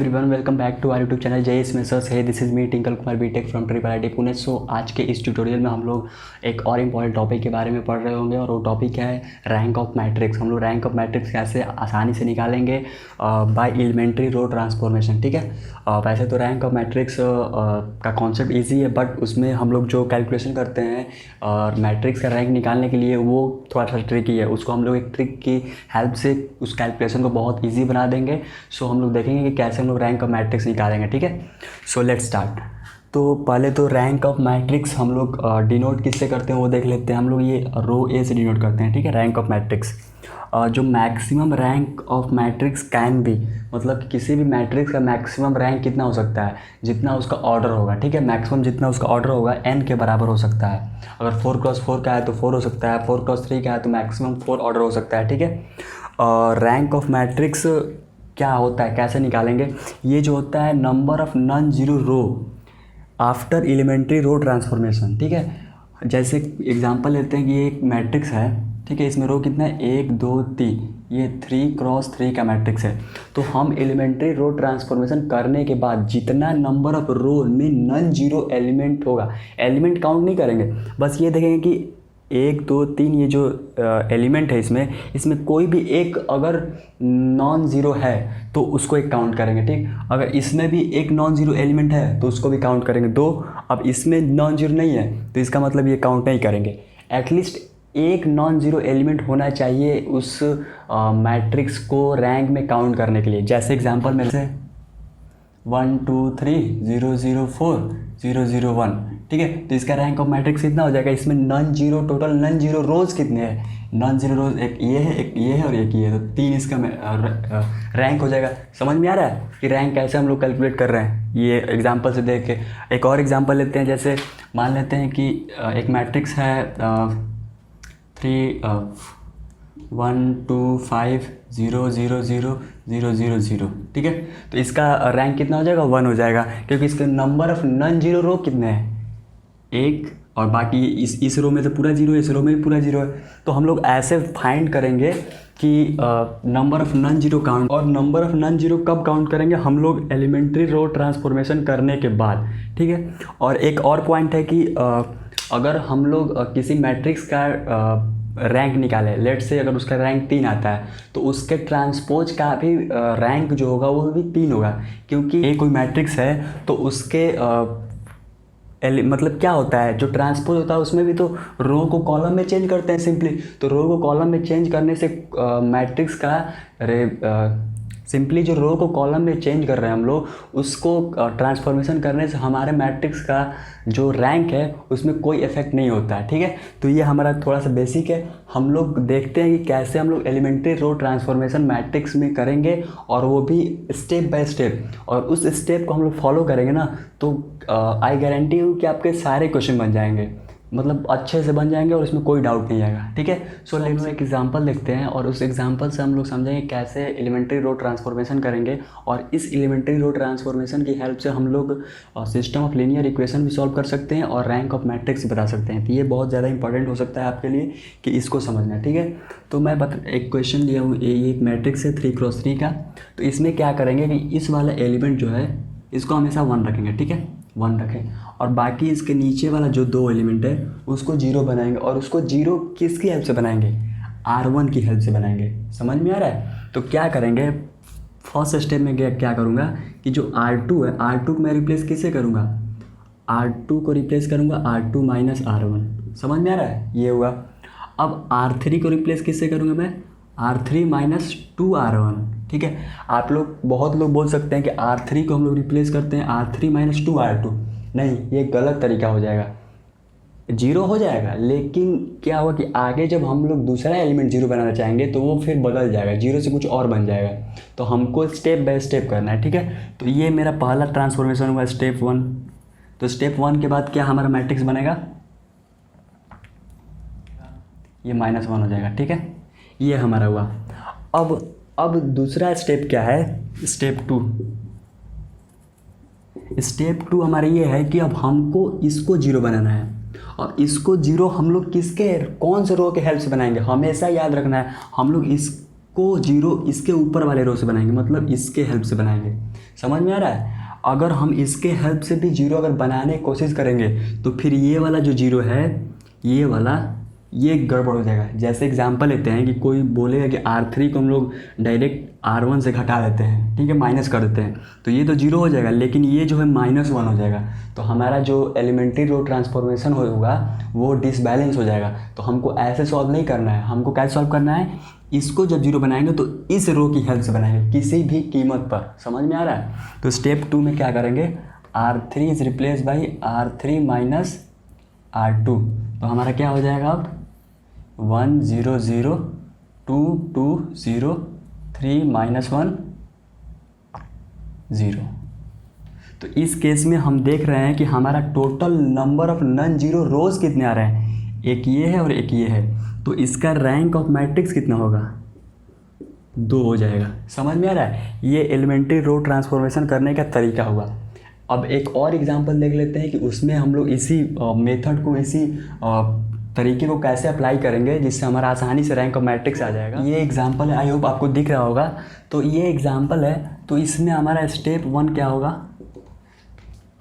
Everyone, welcome back to our YouTube channel जय स्मेसर्स है। This is me Tinkle Kumar BTech from triple IT Pune. So आज के इस ट्यूटोरियल में हम लोग एक और इम्पॉर्टेंट टॉपिक के बारे में पढ़ रहे होंगे और वो टॉपिक है रैंक ऑफ मैट्रिक्स। हम लोग रैंक ऑफ मैट्रिक्स कैसे आसानी से निकालेंगे बाय एलिमेंट्री रो ट्रांसफॉर्मेशन। ठीक है, वैसे तो रैंक ऑफ मैट्रिक्स का कॉन्सेप्ट ईजी है, बट उसमें हम लोग जो कैलकुलेशन करते हैं और मैट्रिक्स का रैंक निकालने के लिए वो थोड़ा सा ट्रिकी है। उसको हम लोग एक ट्रिक की हेल्प से उस कैलकुलेशन को बहुत ईजी बना देंगे। सो हम लोग देखेंगे कि कैसे हम लोग रैंक ऑफ मैट्रिक्स निकालेंगे। ठीक है, सो लेट्स स्टार्ट। तो पहले तो रैंक ऑफ मैट्रिक्स हम लोग डिनोट किससे करते हैं वो देख लेते हैं। हम लोग ये रो ए से डिनोट करते हैं। ठीक है, रैंक ऑफ मैट्रिक्स जो maximum rank of matrix can be, मतलब कि किसी भी मैट्रिक्स का मैक्सिमम रैंक कितना हो सकता है, जितना उसका ऑर्डर होगा। ठीक है, मैक्सिमम जितना उसका ऑर्डर होगा n के बराबर हो सकता है। अगर 4x4 का है तो 4 हो सकता है, 4x3 का है तो मैक्सिमम 4 ऑर्डर हो सकता है। ठीक है, रैंक ऑफ मैट्रिक्स क्या होता है, कैसे निकालेंगे? ये जो होता है number of non zero row after elementary row transformation. ठीक है, जैसे एग्जांपल लेते हैं कि ये एक मैट्रिक्स है। ठीक है, इसमें रो कितना है, 1 2 3, ये 3x3 का मैट्रिक्स है। तो हम एलिमेंट्री रो ट्रांसफॉर्मेशन करने के बाद जितना नंबर ऑफ रो में नॉन जीरो एलिमेंट होगा, एलिमेंट काउंट नहीं करेंगे, बस ये देखेंगे कि 1 2 3 ये जो एलिमेंट है इसमें कोई भी एक अगर नॉन ज़ीरो है तो उसको एक काउंट करेंगे। ठीक, अगर इसमें भी एक नॉन ज़ीरो एलिमेंट है तो उसको भी काउंट करेंगे 2। अब इसमें नॉन ज़ीरो नहीं है तो इसका मतलब ये काउंट नहीं करेंगे। एटलीस्ट एक नॉन ज़ीरो एलिमेंट होना चाहिए उस मैट्रिक्स को रैंक में काउंट करने के लिए। जैसे एग्जांपल मेरे से 1 2 3 0 0 4 0 0 1। ठीक है, तो इसका रैंक ऑफ मैट्रिक्स कितना हो जाएगा? इसमें non zero, total non zero रोज कितने हैं? नॉन जीरो रोज एक ये है, एक ये है और एक ये है, तो 3 इसका रैंक हो जाएगा। समझ में आ रहा है कि रैंक कैसे हम लोग कैलकुलेट कर रहे हैं? ये एग्जांपल से देख के एक और एग्जांपल लेते हैं। जैसे मान लेते हैं कि एक मैट्रिक्स है 3 1 2 5 0 0 0 0 0 0। ठीक है, तो इसका रैंक कितना हो जाएगा? 1 हो जाएगा, क्योंकि इसके नंबर ऑफ नॉन जीरो रो कितने हैं? 1, और बाकी इस रो में तो पूरा जीरो है, इस रो में भी पूरा जीरो है। तो हम लोग ऐसे फाइंड करेंगे कि number of non zero count, और नंबर ऑफ नॉन जीरो कब काउंट करेंगे? हम लोग एलिमेंट्री रो ट्रांसफॉर्मेशन करने के बाद। ठीक है, और एक और पॉइंट है कि अगर हम लोग किसी मैट्रिक्स का रैंक निकाले, लेट से अगर उसका रैंक 3 आता है तो उसके ट्रांसपोज का भी रैंक जो होगा वो भी 3 होगा, क्योंकि ये कोई मैट्रिक्स है तो उसके मतलब क्या होता है, जो ट्रांसपोज होता है उसमें भी तो रो को कॉलम में चेंज करते हैं सिंपली। तो रो को कॉलम में चेंज करने से मैट्रिक्स का सिंपली जो रो को कॉलम में चेंज कर रहे हैं हम लोग, उसको ट्रांसफॉर्मेशन करने से हमारे मैट्रिक्स का जो रैंक है उसमें कोई इफेक्ट नहीं होता है। ठीक है, तो ये हमारा थोड़ा सा बेसिक है। हम लोग देखते हैं कि कैसे हम लोग एलिमेंट्री रो ट्रांसफॉर्मेशन मैट्रिक्स में करेंगे, और वो भी स्टेप बाय स्टेप। और उस स्टेप को हम लोग फॉलो करेंगे ना, तो आई गारंटी हूँ कि आपके सारे क्वेश्चन बन जाएंगे, मतलब अच्छे से बन जाएंगे और इसमें कोई डाउट नहीं आएगा। ठीक है, सो लेट्स एक एग्जांपल देखते हैं और उस एग्जांपल से हम लोग समझेंगे कैसे एलिमेंट्री रो ट्रांसफॉर्मेशन करेंगे। और इस एलिमेंट्री रो ट्रांसफॉर्मेशन की हेल्प से हम लोग सिस्टम ऑफ लीनियर इक्वेशन भी सॉल्व कर सकते हैं और रैंक ऑफ मैट्रिक्स बता सकते हैं। तो ये बहुत ज़्यादा इंपॉर्टेंट हो सकता है आपके लिए कि इसको समझना है। ठीक है, तो मैं एक क्वेश्चन लिया हूँ, ये एक मैट्रिक्स है 3x3 का। तो इसमें क्या करेंगे कि इस वाला एलिमेंट जो है इसको हमेशा 1 रखेंगे। ठीक है, 1 रखें, और बाकी इसके नीचे वाला जो 2 एलिमेंट है उसको 0 बनाएंगे। और उसको 0 किसकी हेल्प से बनाएंगे? R1 की हेल्प से बनाएंगे। समझ में आ रहा है? तो क्या करेंगे, फर्स्ट स्टेप में क्या करूँगा कि जो R2 है, R2 को मैं रिप्लेस किससे करूँगा? R2 को रिप्लेस करूँगा R2 माइनस R1। समझ में आ रहा है? ये हुआ। अब R3 को रिप्लेस किससे करूँगा मैं? R3 minus 2R1। ठीक है, आप लोग बहुत लोग बोल सकते हैं कि R3 को हम लोग रिप्लेस करते हैं R3 माइनस 2R2। नहीं, ये गलत तरीका हो जाएगा, 0 हो जाएगा। लेकिन क्या हुआ कि आगे जब हम लोग दूसरा एलिमेंट 0 बनाना चाहेंगे तो वो फिर बदल जाएगा, 0 से कुछ और बन जाएगा। तो हमको स्टेप बाय स्टेप करना है। ठीक है, तो ये मेरा पहला ट्रांसफॉर्मेशन हुआ स्टेप 1। तो स्टेप 1 के बाद क्या हमारा मैट्रिक्स बनेगा? ये -1 हो जाएगा। ठीक है, ये हमारा हुआ। अब दूसरा स्टेप क्या है? स्टेप 2। स्टेप 2 हमारा ये है कि अब हमको इसको 0 बनाना है। और इसको 0 हम लोग कौन से रो के हेल्प से बनाएंगे? हमेशा याद रखना है, हम लोग को जीरो इसके ऊपर वाले रो से बनाएंगे, मतलब इसके हेल्प से बनाएंगे। समझ में आ रहा है? अगर हम इसके हेल्प से भी जीरो अगर बनाने की कोशिश करेंगे तो फिर ये वाला जो जीरो है, ये वाला, ये गड़बड़ हो जाएगा। जैसे एग्जांपल लेते हैं कि कोई बोलेगा कि R3 को हम लोग डायरेक्ट R1 से घटा देते हैं, ठीक है, माइनस कर देते हैं, तो ये तो जीरो हो जाएगा, लेकिन ये जो है -1 हो जाएगा। तो हमारा जो एलिमेंट्री रो ट्रांसफॉर्मेशन होगा वो डिसबैलेंस हो जाएगा। तो हमको ऐसे सॉल्व नहीं करना है, हमको कैसे सॉल्व करना है, इसको जब जीरो बनाएंगे तो इस रो की हेल्प से बनाएंगे किसी भी कीमत पर। समझ में आ रहा है? तो स्टेप 2 में क्या करेंगे, R3 is replace by R3 minus R2। तो हमारा क्या हो जाएगा अब 1 0 0 2 2 0 3 -1 0। तो इस केस में हम देख रहे हैं कि हमारा total number of non zero रोज कितने आ रहे हैं, एक ये है और एक ये है। तो इसका रैंक ऑफ मैट्रिक्स कितना होगा, 2 हो जाएगा। समझ में आ रहा है? ये एलिमेंट्री रो ट्रांसफॉर्मेशन करने का तरीका हुआ। अब एक और एग्जांपल देख लेते हैं कि उसमें हम लोग इसी मेथड को, इसी तरीके को कैसे अप्लाई करेंगे जिससे हमारा आसानी से रैंक ऑफ मैट्रिक्स आ जाएगा। ये एग्जांपल है, आई होप आपको दिख रहा होगा। तो ये एग्जांपल है, तो इसमें हमारा स्टेप 1 क्या होगा,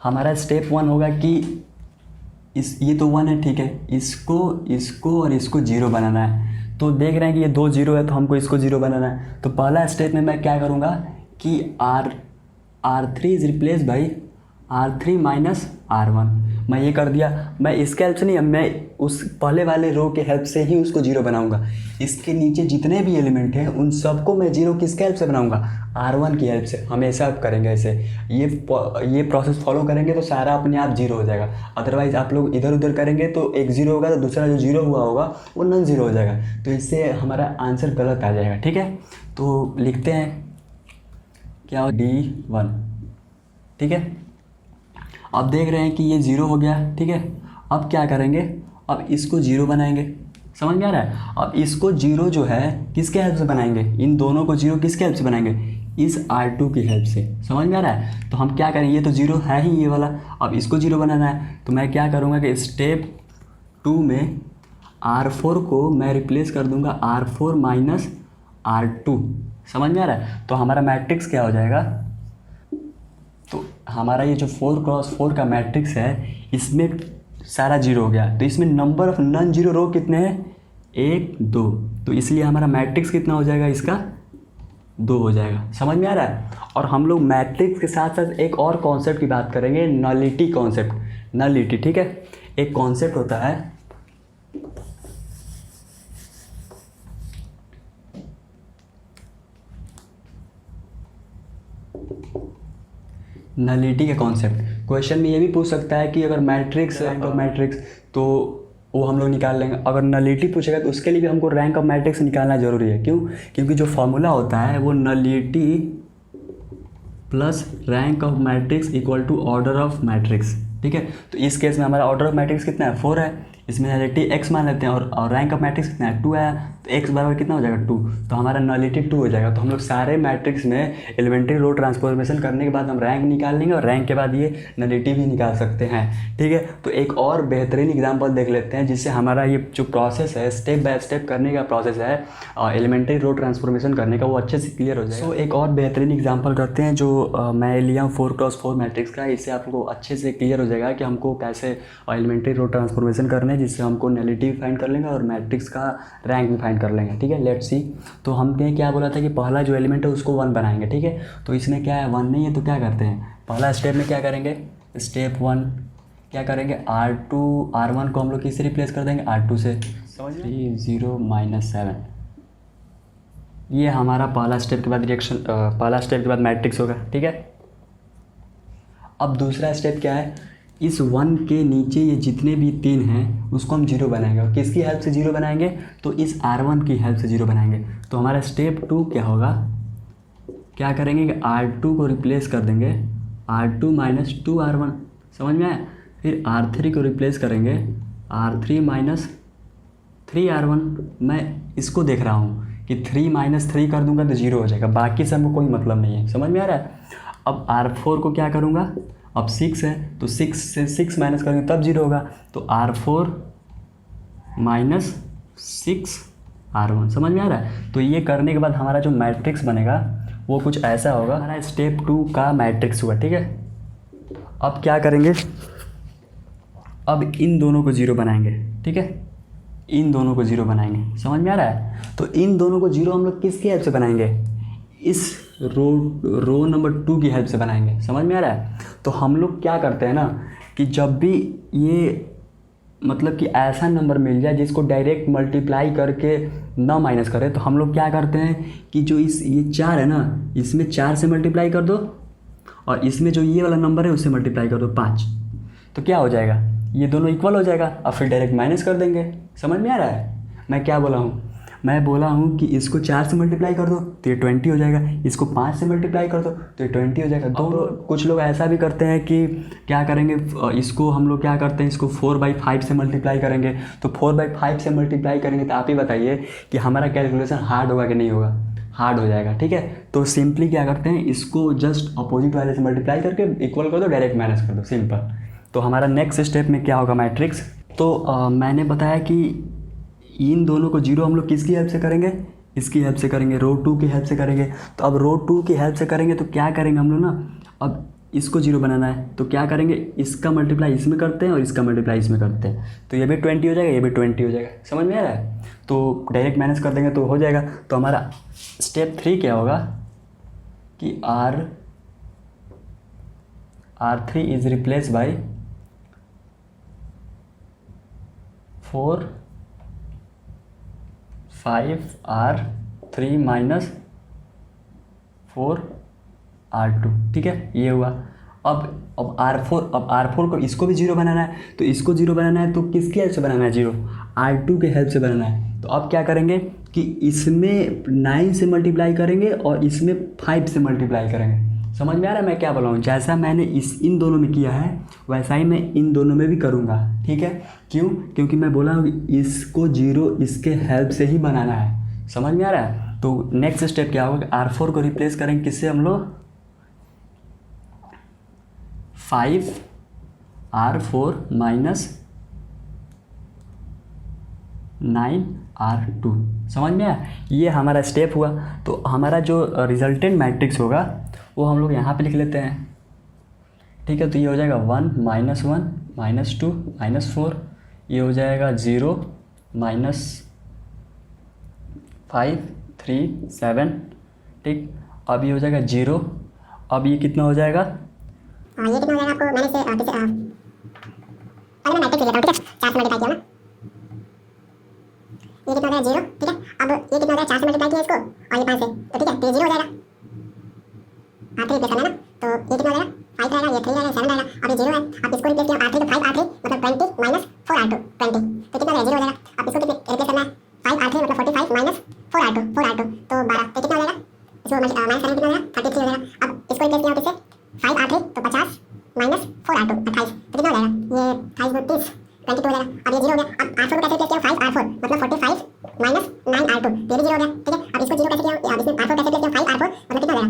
हमारा स्टेप 1 होगा कि ये तो 1 है, ठीक है, इसको और इसको जीरो बनाना है। तो देख रहे हैं कि ये 2 जीरो है, तो हमको इसको जीरो बनाना है। तो पहला स्टेप में मैं क्या करूँगा कि R3 is replace by R3 minus R1। मैं ये कर दिया। मैं इसके हेल्प से नहीं, मैं उस पहले वाले रो के हेल्प से ही उसको जीरो बनाऊंगा। इसके नीचे जितने भी एलिमेंट हैं उन सबको मैं जीरो किसके हेल्प से बनाऊंगा, R1 की हेल्प से। हमेशा आप करेंगे ऐसे, ये प्रोसेस फॉलो करेंगे तो सारा अपने आप जीरो हो जाएगा। अदरवाइज आप लोग इधर उधर करेंगे तो एक जीरो होगा तो दूसरा जो जीरो हुआ होगा वो नॉन जीरो हो जाएगा। तो इससे हमारा आंसर गलत आ जाएगा, ठीक है। तो लिखते हैं क्या हो, D1, ठीक है। अब देख रहे हैं कि ये जीरो हो गया, ठीक है। अब क्या करेंगे, अब इसको जीरो बनाएंगे। समझ में आ रहा है? अब इसको जीरो जो है किसके हेल्प से बनाएंगे, इन दोनों को जीरो किसके हेल्प से बनाएंगे, इस R2 की हेल्प से। समझ में आ रहा है? तो हम क्या करेंगे, ये तो जीरो है ही ये वाला, अब इसको जीरो बनाना है। तो मैं क्या करूँगा कि स्टेप 2 में R4 को मैं रिप्लेस कर दूंगा R4 माइनस R2। समझ में आ रहा है? तो हमारा मैट्रिक्स क्या हो जाएगा, तो हमारा ये जो 4x4 का मैट्रिक्स है इसमें सारा जीरो हो गया। तो इसमें नंबर ऑफ नॉन जीरो रो कितने हैं, 1 2। तो इसलिए हमारा मैट्रिक्स कितना हो जाएगा, इसका 2 हो जाएगा। समझ में आ रहा है? और हम लोग मैट्रिक्स के साथ साथ एक और कॉन्सेप्ट की बात करेंगे, नलिटी कॉन्सेप्ट। नलिटी, ठीक है, एक कॉन्सेप्ट होता है नलिटी का कॉन्सेप्ट। क्वेश्चन में ये भी पूछ सकता है कि अगर मैट्रिक्स, रैंक ऑफ मैट्रिक्स, तो वो हम लोग निकाल लेंगे। अगर नलिटी पूछेगा तो उसके लिए भी हमको रैंक ऑफ मैट्रिक्स निकालना जरूरी है। क्यों? क्योंकि जो फॉर्मूला होता है वो nullity plus rank of matrix equal to order of matrix, ठीक है। तो इस केस में हमारा ऑर्डर ऑफ मैट्रिक्स कितना है, 4 है। इसमें नलिटी x मान लेते हैं और रैंक ऑफ मैट्रिक्स कितना है, 2 है। तो x बराबर कितना हो जाएगा, 2। तो हमारा नलिटी 2 हो जाएगा। तो हम लोग सारे मैट्रिक्स में एलिमेंट्री रो ट्रांसफॉर्मेशन करने के बाद हम रैंक निकाल लेंगे और रैंक के बाद ये नलिटी भी निकाल सकते हैं, ठीक है। तो एक और बेहतरीन एग्जाम्पल देख लेते हैं जिससे हमारा ये जो प्रोसेस है, स्टेप बाय स्टेप करने का प्रोसेस है एलिमेंट्री रो ट्रांसफॉर्मेशन करने का, वो अच्छे से क्लियर हो जाएगा। सो एक और बेहतरीन एग्जाम्पल करते हैं जो मैं लिया हूँ 4x4 मैट्रिक्स का। इससे आपको अच्छे से क्लियर हो जाएगा कि हमको कैसे एलिमेंट्री रो ट्रांसफॉर्मेशन करना है, जिससे हमको नलिटी भी फाइंड कर लेंगे और मैट्रिक्स का रैंक भी फाइंड कर लेंगे, ठीक है। Let's see. तो हमने क्या बोला था कि पहला जो एलिमेंट है उसको 1 बनाएंगे, ठीक है। तो इसमें क्या है, 1 नहीं है, तो क्या करते हैं, पहला स्टेप में क्या करेंगे, स्टेप 1 क्या करेंगे, R1 को हम लोग किससे रिप्लेस कर देंगे, R2 से। समझ में, 0 -7। ये हमारा पहला स्टेप के बाद रिएक्शन, पहला स्टेप के बाद मैट्रिक्स होगा, ठीक है। अब दूसरा स्टेप क्या है, इस 1 के नीचे ये जितने भी 3 हैं उसको हम जीरो बनाएंगे। और किसकी हेल्प से जीरो बनाएंगे, तो इस R1 की हेल्प से जीरो बनाएंगे। तो हमारा स्टेप 2 क्या होगा, क्या करेंगे कि R2 को रिप्लेस कर देंगे R2 माइनस 2R1। समझ में आया? फिर R3 को रिप्लेस करेंगे R3 माइनस 3R1। मैं इसको देख रहा हूँ कि 3 माइनस 3 कर दूंगा तो जीरो हो जाएगा, बाकी से हमको कोई मतलब नहीं है। समझ में आ रहा है? अब R4 को क्या करूँगा, अब 6 है तो 6 से 6 माइनस करेंगे तब जीरो होगा। तो R4 माइनस 6 R1। समझ में आ रहा है? तो ये करने के बाद हमारा जो मैट्रिक्स बनेगा वो कुछ ऐसा होगा। हमारा स्टेप 2 का मैट्रिक्स हुआ, ठीक है। अब क्या करेंगे, अब इन दोनों को जीरो बनाएंगे, ठीक है। इन दोनों को जीरो बनाएंगे, समझ में आ रहा है? तो इन दोनों को जीरो हम लोग किसकी हेल्प से बनाएंगे, इस रो नंबर 2 की हेल्प से बनाएंगे। समझ में आ रहा है? तो हम लोग क्या करते हैं ना कि जब भी ये मतलब कि ऐसा नंबर मिल जाए जिसको डायरेक्ट मल्टीप्लाई करके ना माइनस करे, तो हम लोग क्या करते हैं कि जो ये 4 है ना, इसमें 4 से मल्टीप्लाई कर दो और इसमें जो ये वाला नंबर है उससे मल्टीप्लाई कर दो 5, तो क्या हो जाएगा, ये दोनों इक्वल हो जाएगा। अब फिर डायरेक्ट माइनस कर देंगे। समझ में आ रहा है मैं क्या बोला हूँ? मैं बोला हूँ कि इसको 4 से मल्टीप्लाई कर दो तो ये 20 हो जाएगा, इसको 5 से मल्टीप्लाई कर दो तो ये 20 हो जाएगा। दो कुछ लोग ऐसा भी करते हैं कि क्या करेंगे, इसको हम लोग क्या करते हैं, इसको 4/5 से मल्टीप्लाई करेंगे। तो 4/5 से मल्टीप्लाई करेंगे तो आप ही बताइए कि हमारा कैलकुलेशन हार्ड होगा कि नहीं होगा? हार्ड हो जाएगा, ठीक है। तो सिंपली क्या करते हैं, इसको जस्ट अपोजिट वाले से मल्टीप्लाई करके इक्वल कर दो, डायरेक्ट माइनस कर दो, सिंपल। तो हमारा नेक्स्ट स्टेप में क्या होगा, मैट्रिक्स। तो मैंने बताया कि इन दोनों को जीरो हम लोग किसकी हेल्प से करेंगे, इसकी हेल्प से करेंगे, रो 2 की हेल्प से करेंगे। तो अब रो 2 की हेल्प से करेंगे तो क्या करेंगे हम लोग ना, अब इसको जीरो बनाना है तो क्या करेंगे, इसका मल्टीप्लाई इसमें करते हैं और इसका मल्टीप्लाई इसमें करते हैं, तो ये भी 20 हो जाएगा, ये भी 20 हो जाएगा। समझ में आ रहा है? तो डायरेक्ट माइनस कर देंगे तो हो जाएगा। तो हमारा स्टेप 3 क्या होगा कि R3 is replace by 4 5R3 minus 4R2, ठीक है। ये हुआ। अब R4 को इसको भी जीरो बनाना है, तो इसको जीरो बनाना है तो किसकी हेल्प से बनाना है जीरो, R2 के हेल्प से बनाना है। तो अब क्या करेंगे कि इसमें 9 से मल्टीप्लाई करेंगे और इसमें 5 से मल्टीप्लाई करेंगे। समझ में आ रहा है मैं क्या बोला हूँ? जैसा मैंने इन दोनों में किया है वैसा ही मैं इन दोनों में भी करूँगा, ठीक है। क्यों? क्योंकि मैं बोला हूँ कि इसको जीरो इसके हेल्प से ही बनाना है। समझ में आ रहा है? तो नेक्स्ट स्टेप क्या होगा, R4 को रिप्लेस करेंगे किससे हम लोग, 5R4 माइनस 9R2। समझ में आया? ये हमारा स्टेप हुआ। तो हमारा जो रिजल्टेंट मैट्रिक्स होगा वो हम लोग यहाँ पे लिख लेते हैं, ठीक है। तो ये हो जाएगा 1 -1 -2 -4, ये हो जाएगा 0 -5 3 7, ठीक। अब ये हो जाएगा 0। अब ये कितना हो जाएगा, ये कितना हो जाएगा आपको मैंने से पहले मैं मैट्रिक्स लिख लेता हूँ, ठीक है। 4 से मल्टीप्लाई किया ना, ये कितना हो जाएगा 0, ठीक है। अब ये कितना हो जाएगा, 4 से मल्टीप्लाई किया इसको और ये 5 से, तो ठीक है, तो ये 0 हो जाएगा। R3 रिप्लेस करना है ना, तो ये कितना हो जाएगा, 5 रहेगा, ये 3 रहेगा, 7 रहेगा। अब ये 0 है, अब इसको रिप्लेस किया R3 तो 5R3 मतलब 20 माइनस 4R2 20, तो कितना हो जाएगा 0 हो जाएगा। अब इसको रिप्लेस करना है 5R3 मतलब 45 माइनस 4R2 तो 12, तो कितना हो जाएगा, इसको माइनस करेंगे कितना हो जाएगा 33 हो जाएगा। अब इसको रिप्लेस किया इससे 5R3 तो 50 माइनस 4R2 28, तो कितना हो जाएगा, ये 28 22 हो जाएगा। अब ये 0 हो गया। अब R4 को कैसे रिप्लेस किया, 5R4 मतलब 45 माइनस 9R2, ये भी 0 हो गया, ठीक है। अब इसको 0 कैसे किया, अब इसमें R4 कैसे रिप्लेस किया, 5R4 मतलब कितना हो जाएगा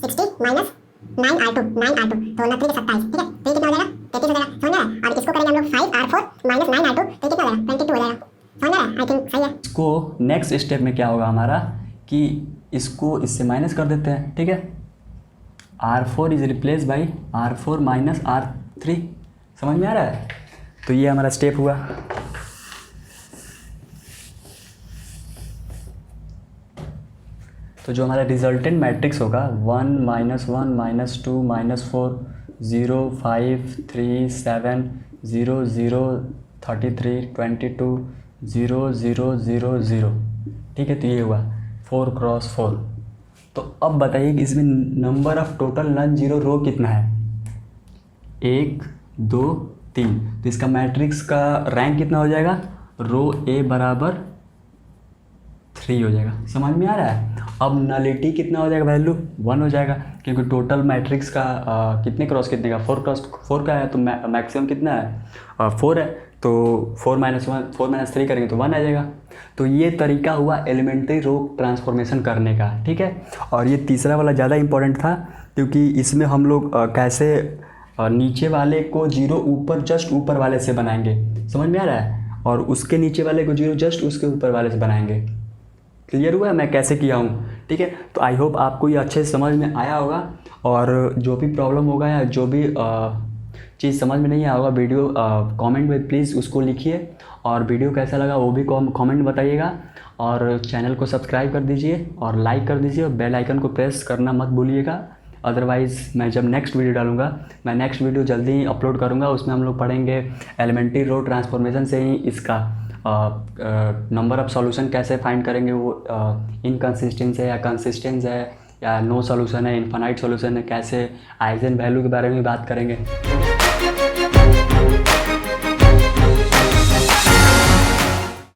60 माइनस 9R2 तो 29 के 27, ठीक है। तो ये कितना हो जाएगा 33 हो जाएगा। समझ में आया? अब इसको करेंगे हम लोग 5R4 माइनस 9R2 तो कितना हो जाएगा 22 हो जाएगा। समझ में आया? आई थिंक सही है। इसको नेक्स्ट स्टेप में क्या होगा हमारा कि इसको इससे माइनस कर देते हैं, ठीक है। R4 is replace by R4 minus R3। समझ में आ रहा है? तो ये हमारा स्टेप हुआ। तो जो हमारा रिजल्टेंट मैट्रिक्स होगा 1 -1 -2 -4 0 5 3 7 0 0 33 22 0 0 0 0, ठीक है। तो ये हुआ 4 × 4। तो अब बताइए कि इसमें number of total non zero row कितना है, 1 2 3। तो इसका मैट्रिक्स का रैंक कितना हो जाएगा, रो ए बराबर 3 हो जाएगा। समझ में आ रहा है? अब नलिटी कितना हो जाएगा, वैल्यू 1 हो जाएगा, क्योंकि टोटल मैट्रिक्स का कितने क्रॉस कितने का 4 × 4 का है, तो मैक्सिमम कितना है 4 है, तो 4 - 3 करेंगे तो 1 आ जाएगा। तो ये तरीका हुआ एलिमेंट्री रो ट्रांसफॉर्मेशन करने का, ठीक है। और ये तीसरा वाला ज़्यादा इंपॉर्टेंट था क्योंकि इसमें हम लोग कैसे नीचे वाले को जीरो ऊपर जस्ट ऊपर वाले से बनाएंगे। समझ में आ रहा है? और उसके नीचे वाले को जीरो जस्ट उसके ऊपर वाले से बनाएंगे। क्लियर हुआ है मैं कैसे किया हूँ, ठीक है। तो आई होप आपको ये अच्छे से समझ में आया होगा, और जो भी प्रॉब्लम होगा या जो भी चीज़ समझ में नहीं आया होगा वीडियो कमेंट में प्लीज़ उसको लिखिए, और वीडियो कैसा लगा वो भी कमेंट में बताइएगा, और चैनल को सब्सक्राइब कर दीजिए और लाइक कर दीजिए, और बेल आइकन को प्रेस करना मत भूलिएगा। अदरवाइज़ मैं जब नेक्स्ट वीडियो डालूँगा, मैं नेक्स्ट वीडियो जल्दी ही अपलोड करूँगा, उसमें हम लोग पढ़ेंगे एलिमेंट्री रो ट्रांसफॉर्मेशन से ही इसका नंबर ऑफ सॉल्यूशन कैसे फाइंड करेंगे, वो इनकन्सिस्टेंस है या कंसिस्टेंस है या नो सॉल्यूशन है, इनफाइनाइट सॉल्यूशन है, कैसे आइगन वैल्यू के बारे में बात करेंगे।